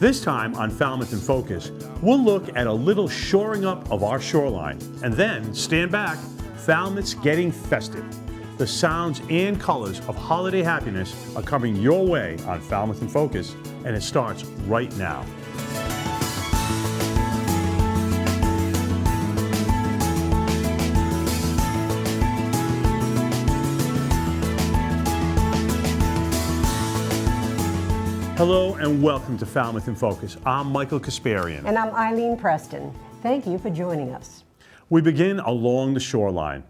This time on Falmouth in Focus, we'll look at a little shoring up of our shoreline. And then, stand back, Falmouth's getting festive. The sounds and colors of holiday happiness are coming your way on Falmouth in Focus, and it starts right now. Hello and welcome to Falmouth in Focus. I'm Michael Kasparian. And I'm Eileen Preston. Thank you for joining us. We begin along the shoreline.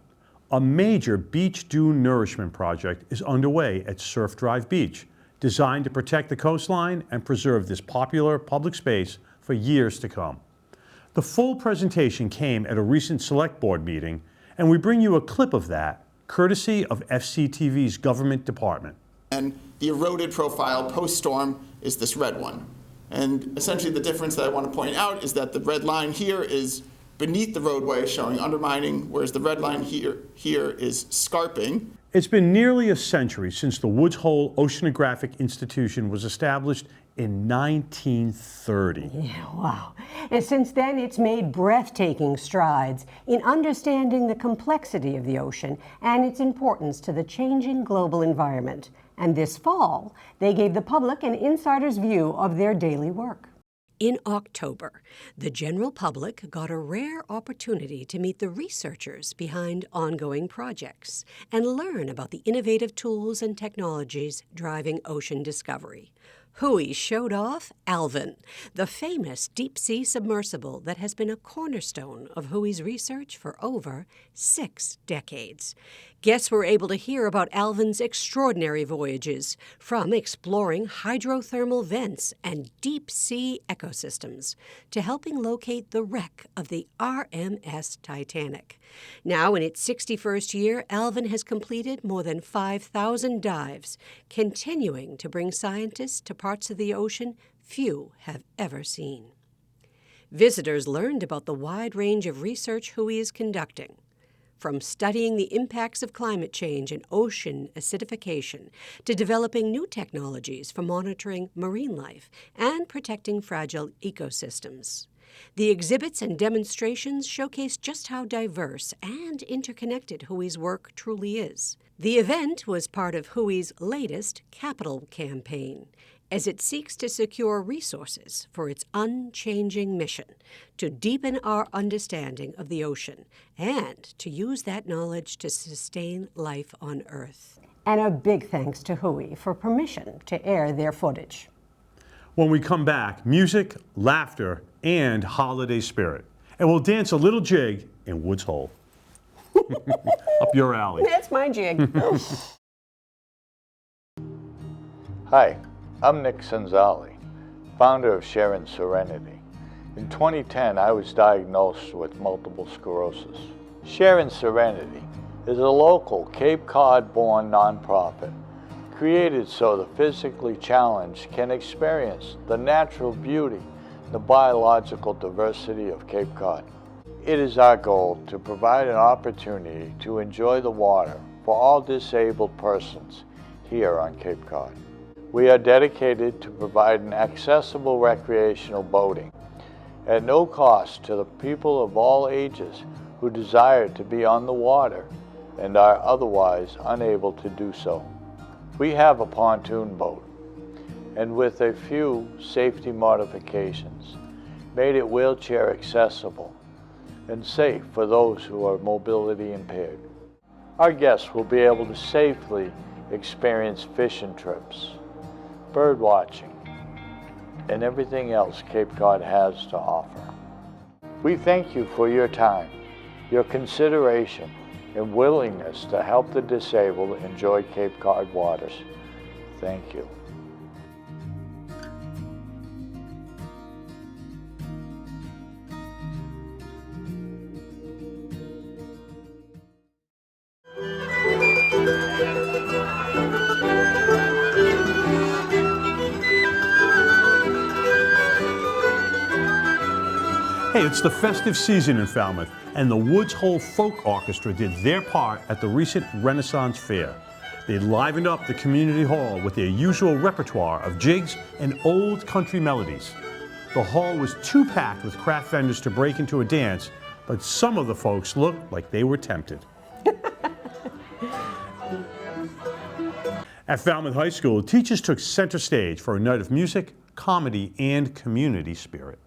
A major beach dune nourishment project is underway at Surf Drive Beach, designed to protect the coastline and preserve this popular public space for years to come. The full presentation came at a recent select board meeting, and we bring you a clip of that, courtesy of FCTV's government department. And the eroded profile post-storm is this red one. And essentially the difference that I want to point out is that the red line here is beneath the roadway showing undermining, whereas the red line here is scarping. It's been nearly a century since the Woods Hole Oceanographic Institution was established in 1930. Yeah, wow. And since then, it's made breathtaking strides in understanding the complexity of the ocean and its importance to the changing global environment. And this fall, they gave the public an insider's view of their daily work. In October, the general public got a rare opportunity to meet the researchers behind ongoing projects and learn about the innovative tools and technologies driving ocean discovery. Hui showed off Alvin, the famous deep-sea submersible that has been a cornerstone of Hui's research for over 6 decades. Guests were able to hear about Alvin's extraordinary voyages, from exploring hydrothermal vents and deep-sea ecosystems to helping locate the wreck of the RMS Titanic. Now, in its 61st year, Alvin has completed more than 5,000 dives, continuing to bring scientists to parts of the ocean few have ever seen. Visitors learned about the wide range of research Hui is conducting, from studying the impacts of climate change and ocean acidification to developing new technologies for monitoring marine life and protecting fragile ecosystems. The exhibits and demonstrations showcase just how diverse and interconnected Hui's work truly is. The event was part of Hui's latest capital campaign, as it seeks to secure resources for its unchanging mission to deepen our understanding of the ocean and to use that knowledge to sustain life on Earth. And a big thanks to Hui for permission to air their footage. When we come back, music, laughter, and holiday spirit. And we'll dance a little jig in Woods Hole. Up your alley. That's my jig. Hi, I'm Nick Sanzali, founder of Sharon Serenity. In 2010, I was diagnosed with multiple sclerosis. Sharon Serenity is a local Cape Cod-born nonprofit created so the physically challenged can experience the natural beauty, the biological diversity of Cape Cod. It is our goal to provide an opportunity to enjoy the water for all disabled persons here on Cape Cod. We are dedicated to providing accessible recreational boating at no cost to the people of all ages who desire to be on the water and are otherwise unable to do so. We have a pontoon boat, and with a few safety modifications, made it wheelchair accessible and safe for those who are mobility impaired. Our guests will be able to safely experience fishing trips, bird watching, and everything else Cape Cod has to offer. We thank you for your time, your consideration, and willingness to help the disabled enjoy Cape Cod waters. Thank you. Hey, it's the festive season in Falmouth, and the Woods Hole Folk Orchestra did their part at the recent Renaissance Fair. They livened up the community hall with their usual repertoire of jigs and old country melodies. The hall was too packed with craft vendors to break into a dance, but some of the folks looked like they were tempted. At Falmouth High School, teachers took center stage for a night of music, comedy, and community spirit.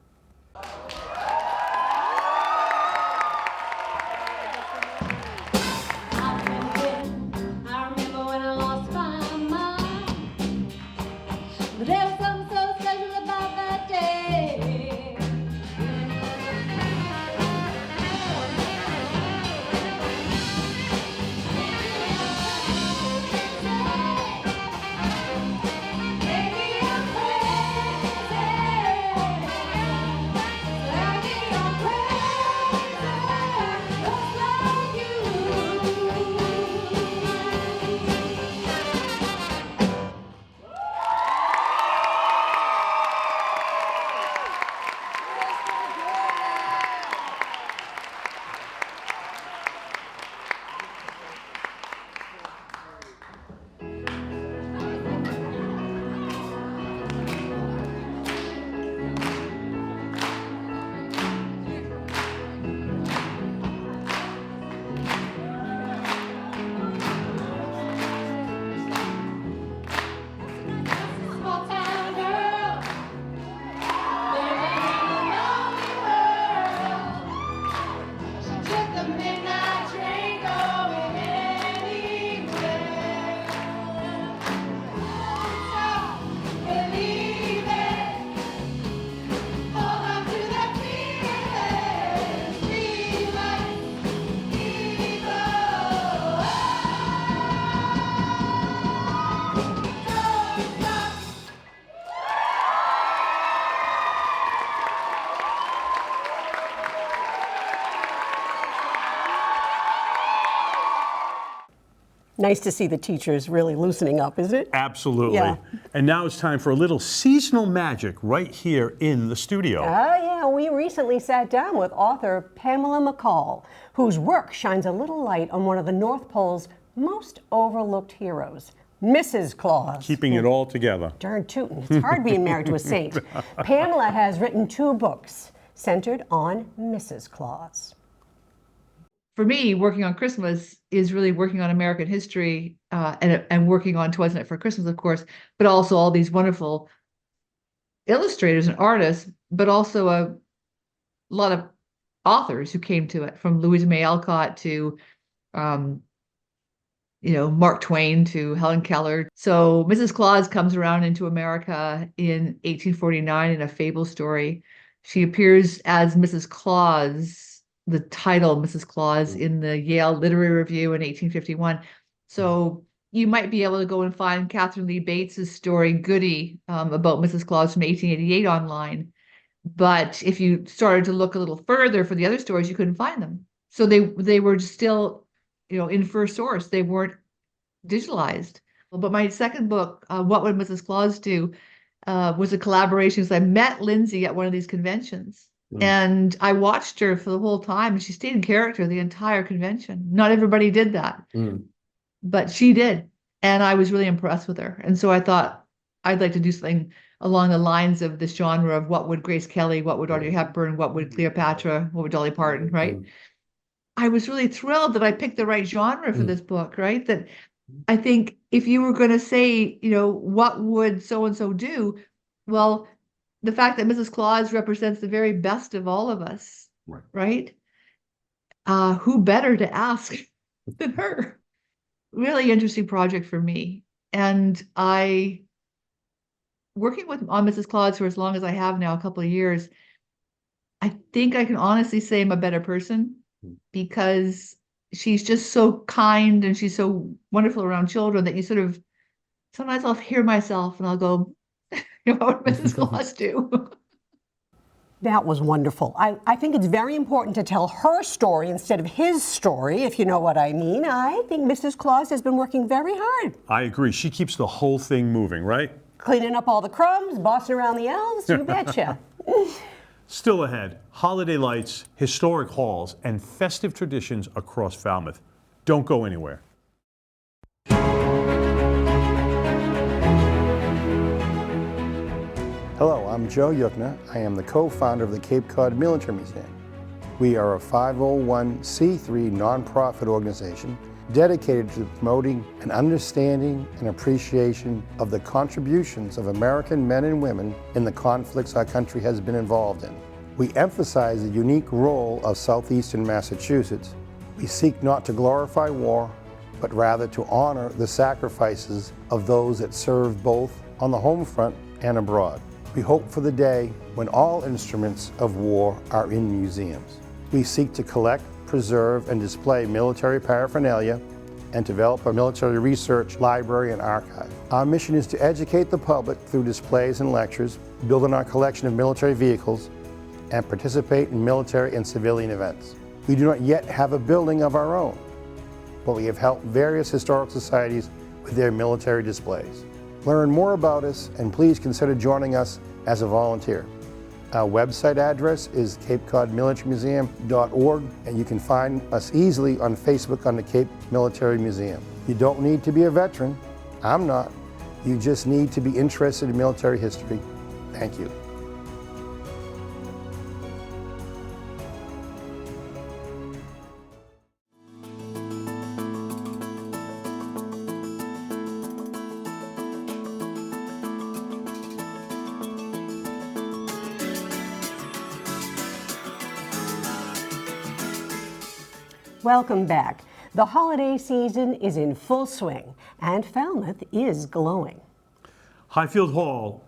Nice to see the teachers really loosening up, isn't it? Absolutely. Yeah. And now it's time for a little seasonal magic right here in the studio. Yeah, we recently sat down with author Pamela McColl, whose work shines a little light on one of the North Pole's most overlooked heroes, Mrs. Claus. Keeping it all together. Darn tootin', it's hard being married to a saint. Pamela has written 2 books centered on Mrs. Claus. For me, working on Christmas is really working on American history and working on Twas It for Christmas, of course, but also all these wonderful illustrators and artists, but also a lot of authors who came to it, from Louisa May Alcott to, Mark Twain to Helen Keller. So Mrs. Claus comes around into America in 1849 in a fable story. She appears as Mrs. Claus, the title Mrs. Claus, in the Yale Literary Review in 1851. So you might be able to go and find Catherine Lee Bates's story Goody about Mrs. Claus from 1888 online. But if you started to look a little further for the other stories, you couldn't find them. So they were still, in first source. They weren't digitalized. But my second book, What Would Mrs. Claus Do, was a collaboration because I met Lindsay at one of these conventions. And I watched her for the whole time, and she stayed in character the entire convention. Not everybody did that, but she did. And I was really impressed with her. And so I thought I'd like to do something along the lines of this genre of what would Grace Kelly, what would Audrey Hepburn, what would Cleopatra, what would Dolly Parton, right? I was really thrilled that I picked the right genre for this book, right? That I think if you were going to say, what would so-and-so do? Well, the fact that Mrs. Claus represents the very best of all of us, right? Who better to ask than her? Really interesting project for me. And working on Mrs. Claus for as long as I have now, a couple of years, I think I can honestly say I'm a better person because she's just so kind and she's so wonderful around children that you sort of, sometimes I'll hear myself and I'll go, what would Mrs. Claus do? That was wonderful. I think it's very important to tell her story instead of his story, if you know what I mean. I think Mrs. Claus has been working very hard. I agree. She keeps the whole thing moving, right? Cleaning up all the crumbs, bossing around the elves, you betcha. Still ahead, holiday lights, historic halls, and festive traditions across Falmouth. Don't go anywhere. I'm Joe Yuckner. I am the co-founder of the Cape Cod Military Museum. We are a 501c3 nonprofit organization dedicated to promoting an understanding and appreciation of the contributions of American men and women in the conflicts our country has been involved in. We emphasize the unique role of southeastern Massachusetts. We seek not to glorify war, but rather to honor the sacrifices of those that serve both on the home front and abroad. We hope for the day when all instruments of war are in museums. We seek to collect, preserve, and display military paraphernalia and develop a military research library and archive. Our mission is to educate the public through displays and lectures, build on our collection of military vehicles, and participate in military and civilian events. We do not yet have a building of our own, but we have helped various historical societies with their military displays. Learn more about us and please consider joining us as a volunteer. Our website address is capecodmilitarymuseum.org, and you can find us easily on Facebook under Cape Military Museum. You don't need to be a veteran. I'm not. You just need to be interested in military history. Thank you. Welcome back. The holiday season is in full swing, and Falmouth is glowing. Highfield Hall,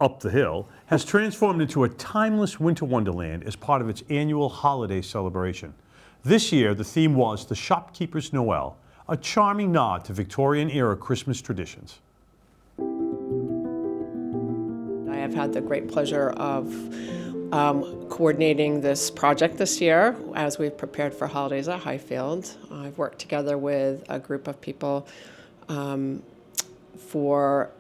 up the hill, has transformed into a timeless winter wonderland as part of its annual holiday celebration. This year, the theme was The Shopkeeper's Noel, a charming nod to Victorian-era Christmas traditions. I have had the great pleasure of coordinating this project this year as we've prepared for holidays at Highfield. I've worked together with a group of people for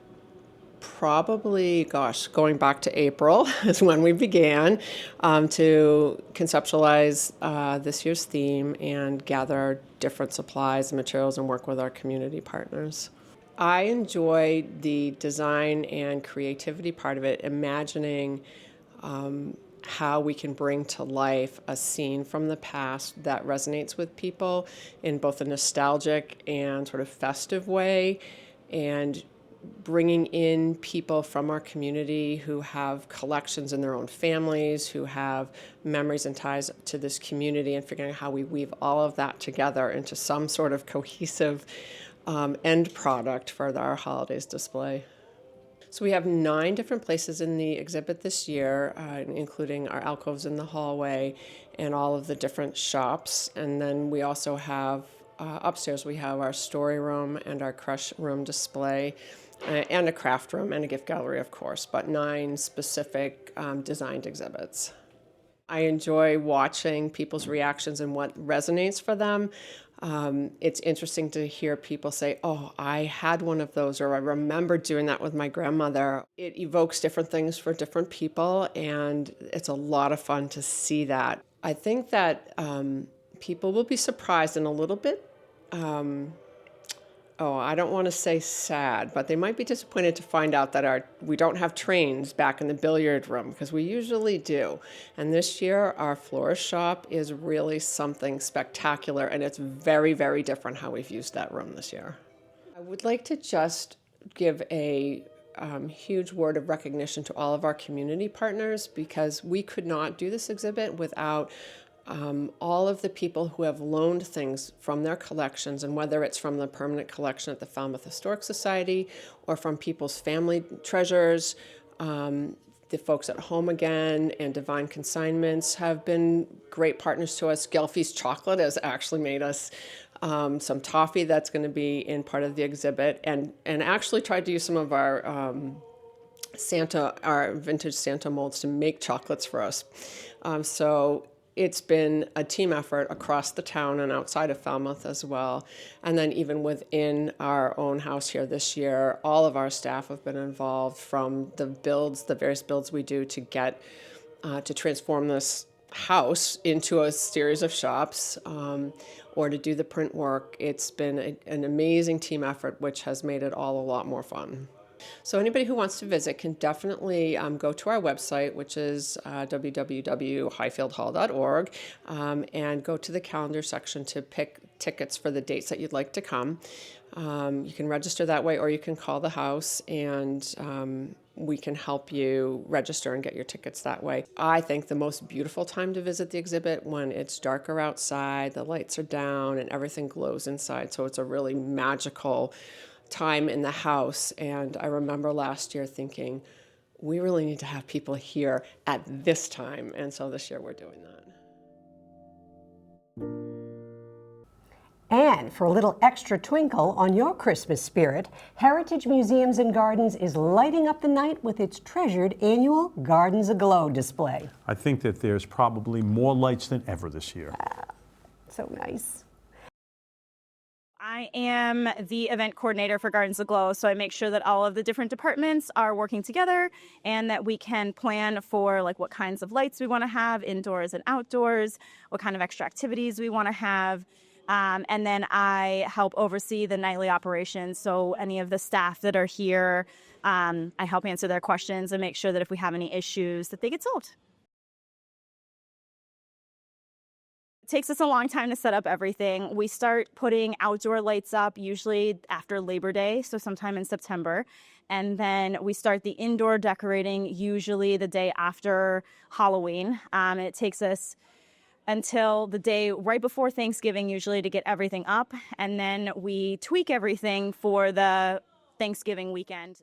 probably, going back to April is when we began to conceptualize this year's theme and gather different supplies and materials and work with our community partners. I enjoy the design and creativity part of it, imagining how we can bring to life a scene from the past that resonates with people in both a nostalgic and sort of festive way, and bringing in people from our community who have collections in their own families, who have memories and ties to this community, and figuring out how we weave all of that together into some sort of cohesive end product for our holidays display. So we have 9 different places in the exhibit this year, including our alcoves in the hallway and all of the different shops. And then we also have upstairs, we have our story room and our crush room display, and a craft room and a gift gallery, of course, but 9 specific designed exhibits. I enjoy watching people's reactions and what resonates for them. It's interesting to hear people say, oh, I had one of those, or I remember doing that with my grandmother. It evokes different things for different people, and it's a lot of fun to see that. I think that people will be surprised and a little bit, I don't want to say sad, but they might be disappointed to find out that we don't have trains back in the billiard room, because we usually do. And this year, our florist shop is really something spectacular, and it's very, very different how we've used that room this year. I would like to just give a huge word of recognition to all of our community partners, because we could not do this exhibit without all of the people who have loaned things from their collections, and whether it's from the permanent collection at the Falmouth Historic Society or from people's family treasures. The folks at Home Again and Divine Consignments have been great partners to us. Gelfie's Chocolate has actually made us some toffee that's going to be in part of the exhibit, and actually tried to use some of our vintage Santa molds to make chocolates for us. So it's been a team effort across the town and outside of Falmouth as well. And then even within our own house here this year, all of our staff have been involved, from the various builds we do to get to transform this house into a series of shops, or to do the print work. It's been an amazing team effort, which has made it all a lot more fun. So anybody who wants to visit can definitely go to our website, which is www.highfieldhall.org, and go to the calendar section to pick tickets for the dates that you'd like to come. You can register that way, or you can call the house and we can help you register and get your tickets that way. I think the most beautiful time to visit the exhibit when it's darker outside, the lights are down, and everything glows inside. So it's a really magical time in the house. And I remember last year thinking, we really need to have people here at this time. And so this year we're doing that. And for a little extra twinkle on your Christmas spirit, Heritage Museums and Gardens is lighting up the night with its treasured annual Gardens Aglow display. I think that there's probably more lights than ever this year. So nice. I am the event coordinator for Gardens Aglow, so I make sure that all of the different departments are working together and that we can plan for like what kinds of lights we want to have indoors and outdoors, what kind of extra activities we want to have. And then I help oversee the nightly operations. So any of the staff that are here, I help answer their questions and make sure that if we have any issues that they get solved. It takes us a long time to set up everything. We start putting outdoor lights up usually after Labor Day, so sometime in September. And then we start the indoor decorating usually the day after Halloween. It takes us until the day right before Thanksgiving usually to get everything up, and then we tweak everything for the Thanksgiving weekend.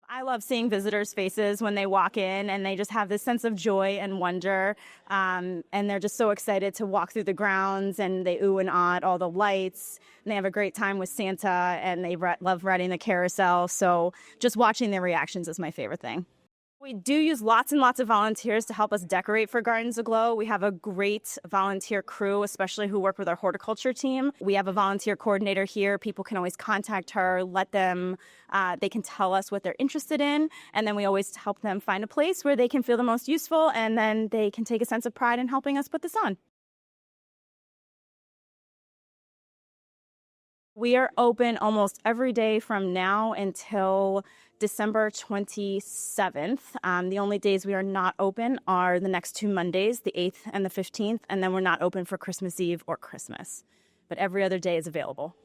I love seeing visitors' faces when they walk in, and they just have this sense of joy and wonder, and they're just so excited to walk through the grounds, and they ooh and ah at all the lights, and they have a great time with Santa, and they love riding the carousel, so just watching their reactions is my favorite thing. We do use lots and lots of volunteers to help us decorate for Gardens Aglow. We have a great volunteer crew, especially who work with our horticulture team. We have a volunteer coordinator here. People can always contact her, they can tell us what they're interested in, and then we always help them find a place where they can feel the most useful, and then they can take a sense of pride in helping us put this on. We are open almost every day from now until December 27th. The only days we are not open are the next 2 Mondays, the 8th and the 15th, and then we're not open for Christmas Eve or Christmas. But every other day is available.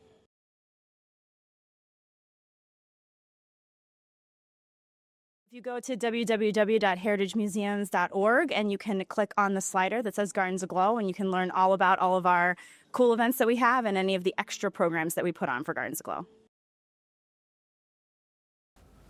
If you go to www.heritagemuseums.org and you can click on the slider that says Gardens Aglow, and you can learn all about all of our cool events that we have and any of the extra programs that we put on for Gardens Aglow.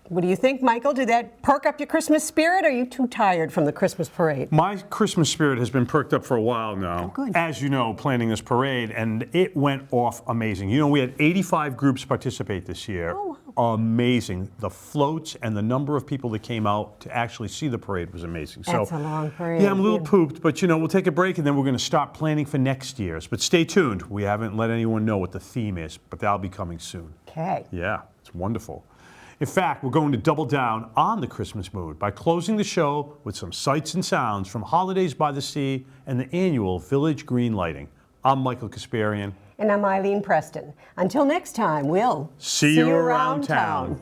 What do you think, Michael? Did that perk up your Christmas spirit, or are you too tired from the Christmas parade? My Christmas spirit has been perked up for a while now. Oh, good. As you know, planning this parade, and it went off amazing. You know, we had 85 groups participate this year. Oh, Amazing. The floats and the number of people that came out to actually see the parade was amazing. That's a long parade. Yeah, I'm a little pooped, but you know, we'll take a break and then we're going to start planning for next year's. But stay tuned. We haven't let anyone know what the theme is, but that'll be coming soon. Okay. Yeah, it's wonderful. In fact, we're going to double down on the Christmas mood by closing the show with some sights and sounds from Holidays by the Sea and the annual Village Green Lighting. I'm Michael Kasparian. And I'm Eileen Preston. Until next time, we'll see you around town.